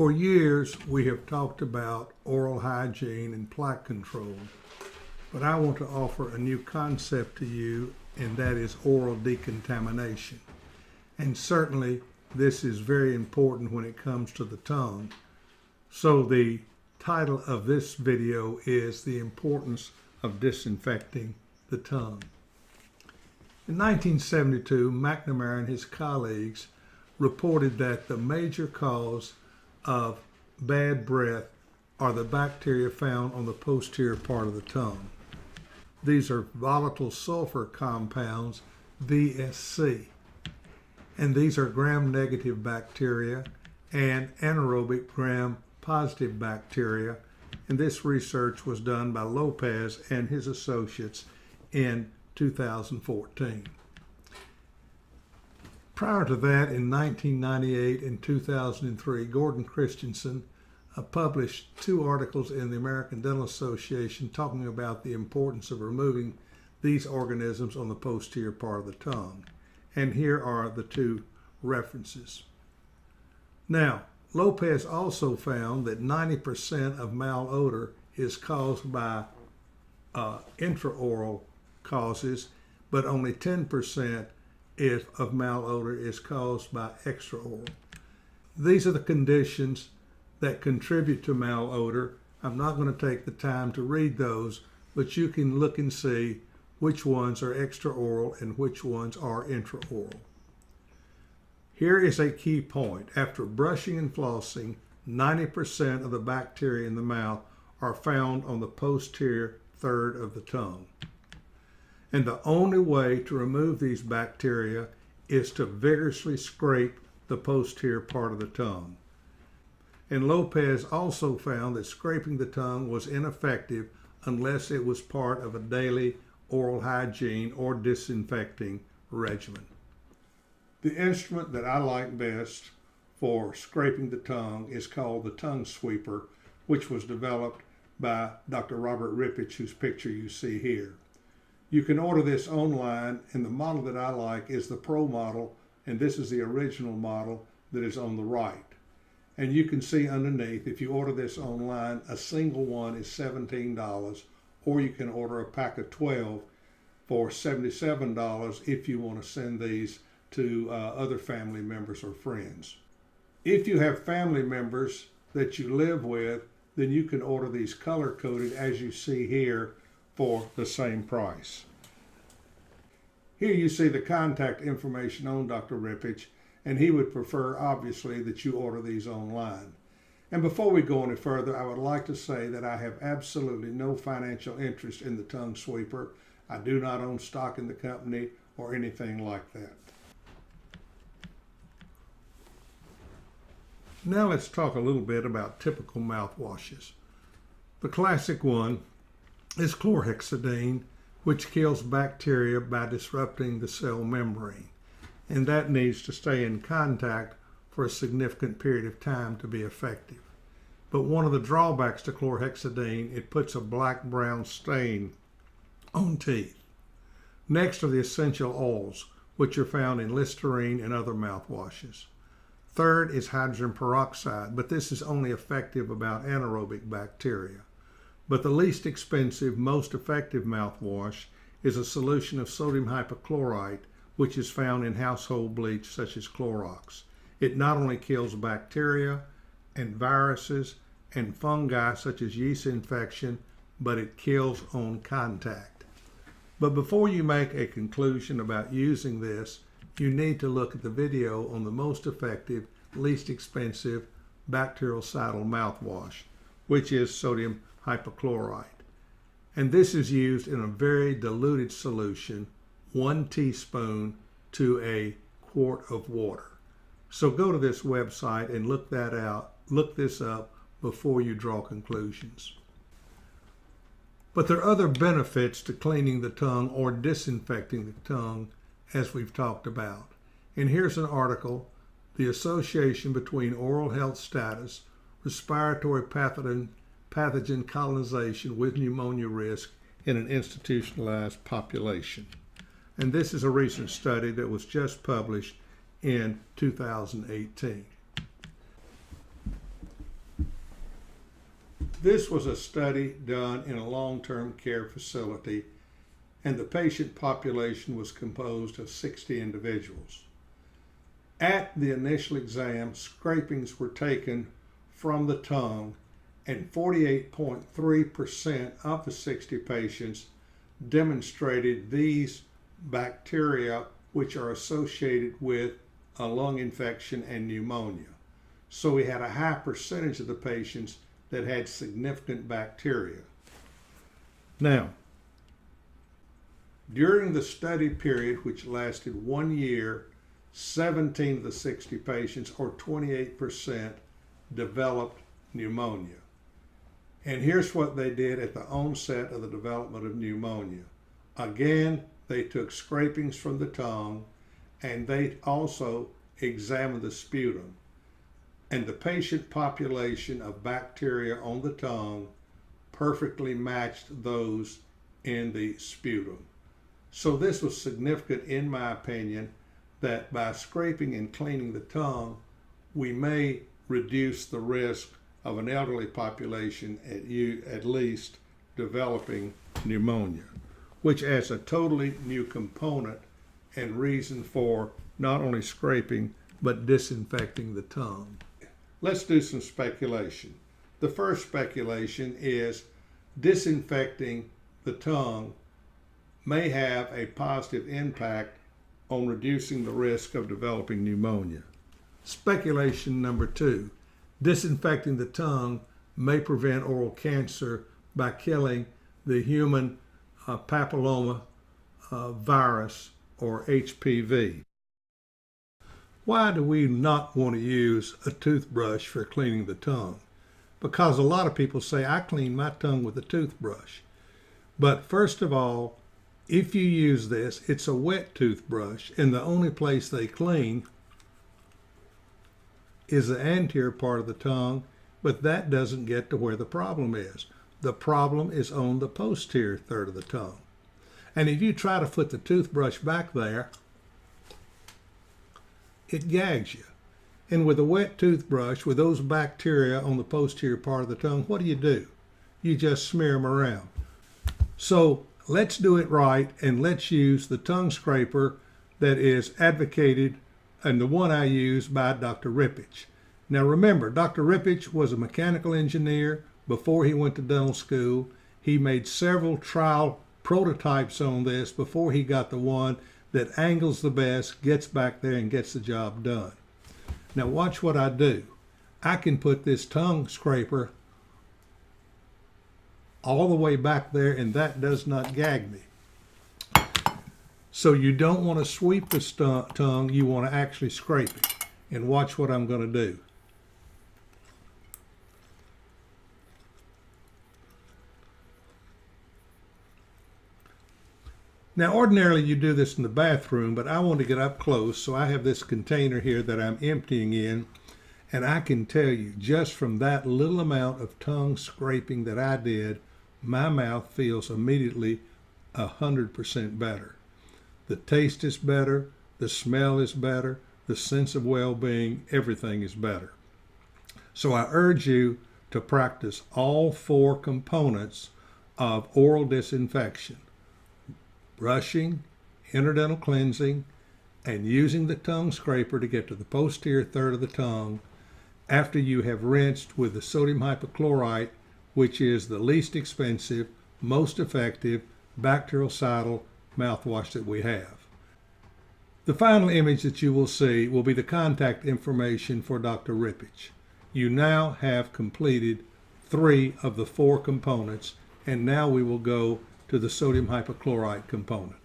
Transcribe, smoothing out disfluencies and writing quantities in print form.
For years, we have talked about oral hygiene and plaque control, but I want to offer a new concept to you, and that is oral decontamination. And certainly, this is very important when it comes to the tongue. So the title of this video is The Importance of Disinfecting the Tongue. In 1972, McNamara and his colleagues reported that the major cause of bad breath are the bacteria found on the posterior part of the tongue. These are volatile sulfur compounds, VSC, and these are gram-negative bacteria and anaerobic gram-positive bacteria, and this research was done by Lopez and his associates in 2014. Prior to that, in 1998 and 2003, Gordon Christensen published 2 articles in the American Dental Association talking about the importance of removing these organisms on the posterior part of the tongue. And here are the 2 references. Now, Lopez also found that 90% of malodor is caused by intraoral causes, but only 10% of malodor is caused by extraoral. These are the conditions that contribute to malodor. I'm not going to take the time to read those, but you can look and see which ones are extraoral and which ones are intraoral. Here is a key point. After brushing and flossing, 90% of the bacteria in the mouth are found on the posterior third of the tongue. And the only way to remove these bacteria is to vigorously scrape the posterior part of the tongue. And Lopez also found that scraping the tongue was ineffective unless it was part of a daily oral hygiene or disinfecting regimen. The instrument that I like best for scraping the tongue is called the tongue sweeper, which was developed by Dr. Robert Rippich, whose picture you see here. You can order this online, and the model that I like is the Pro model, and this is the original model that is on the right. And you can see underneath, if you order this online, a single one is $17, or you can order a pack of 12 for $77 if you want to send these to other family members or friends. If you have family members that you live with, then you can order these color-coded, as you see here, for the same price. Here you see the contact information on Dr. Rippich, and he would prefer, obviously, that you order these online. And before we go any further, I would like to say that I have absolutely no financial interest in the tongue sweeper. I do not own stock in the company or anything like that. Now let's talk a little bit about typical mouthwashes. The classic one is chlorhexidine, which kills bacteria by disrupting the cell membrane, and that needs to stay in contact for a significant period of time to be effective. But one of the drawbacks to chlorhexidine, it puts a black-brown stain on teeth. Next are the essential oils, which are found in Listerine and other mouthwashes. Third is hydrogen peroxide, but this is only effective about anaerobic bacteria. But the least expensive, most effective mouthwash is a solution of sodium hypochlorite, which is found in household bleach such as Clorox. It not only kills bacteria and viruses and fungi such as yeast infection, but it kills on contact. But before you make a conclusion about using this, you need to look at the video on the most effective, least expensive bactericidal mouthwash, which is sodium hypochlorite. And this is used in a very diluted solution, 1 teaspoon to a quart of water. So go to this website and look this up before you draw conclusions. But there are other benefits to cleaning the tongue or disinfecting the tongue, as we've talked about. And here's an article, The Association Between Oral Health Status, Respiratory Pathogen Colonization with Pneumonia Risk in an Institutionalized Population. And this is a recent study that was just published in 2018. This was a study done in a long-term care facility, and the patient population was composed of 60 individuals. At the initial exam, scrapings were taken from the tongue, and 48.3% of the 60 patients demonstrated these bacteria which are associated with a lung infection and pneumonia. So we had a high percentage of the patients that had significant bacteria. Now, during the study period, which lasted 1 year, 17 of the 60 patients, or 28%, developed pneumonia. And here's what they did at the onset of the development of pneumonia. Again, they took scrapings from the tongue, and they also examined the sputum. And the patient population of bacteria on the tongue perfectly matched those in the sputum. So this was significant, in my opinion, that by scraping and cleaning the tongue, we may reduce the risk of an elderly population at least developing pneumonia, which adds a totally new component and reason for not only scraping, but disinfecting the tongue. Let's do some speculation. The first speculation is disinfecting the tongue may have a positive impact on reducing the risk of developing pneumonia. Speculation number 2, disinfecting the tongue may prevent oral cancer by killing the human papilloma virus, or HPV. Why do we not want to use a toothbrush for cleaning the tongue? Because a lot of people say, I clean my tongue with a toothbrush. But first of all, if you use this, it's a wet toothbrush, and the only place they clean is the anterior part of the tongue, but that doesn't get to where the problem is. The problem is on the posterior third of the tongue. And if you try to put the toothbrush back there, it gags you. And with a wet toothbrush, with those bacteria on the posterior part of the tongue, what do? You just smear them around. So let's do it right, and let's use the tongue scraper that is advocated, and the one I use, by Dr. Rippich. Now remember, Dr. Rippich was a mechanical engineer before he went to dental school. He made several trial prototypes on this before he got the one that angles the best, gets back there, and gets the job done. Now watch what I do. I can put this tongue scraper all the way back there, and that does not gag me. So you don't want to sweep the tongue, you want to actually scrape it. And watch what I'm going to do. Now ordinarily you do this in the bathroom, but I want to get up close, so I have this container here that I'm emptying in, and I can tell you, just from that little amount of tongue scraping that I did, my mouth feels immediately 100% better. The taste is better, the smell is better, the sense of well-being, everything is better. So I urge you to practice all 4 components of oral disinfection: brushing, interdental cleansing, and using the tongue scraper to get to the posterior third of the tongue after you have rinsed with the sodium hypochlorite, which is the least expensive, most effective bactericidal mouthwash that we have. The final image that you will see will be the contact information for Dr. Rippich. You now have completed 3 of the 4 components, and now we will go to the sodium hypochlorite component.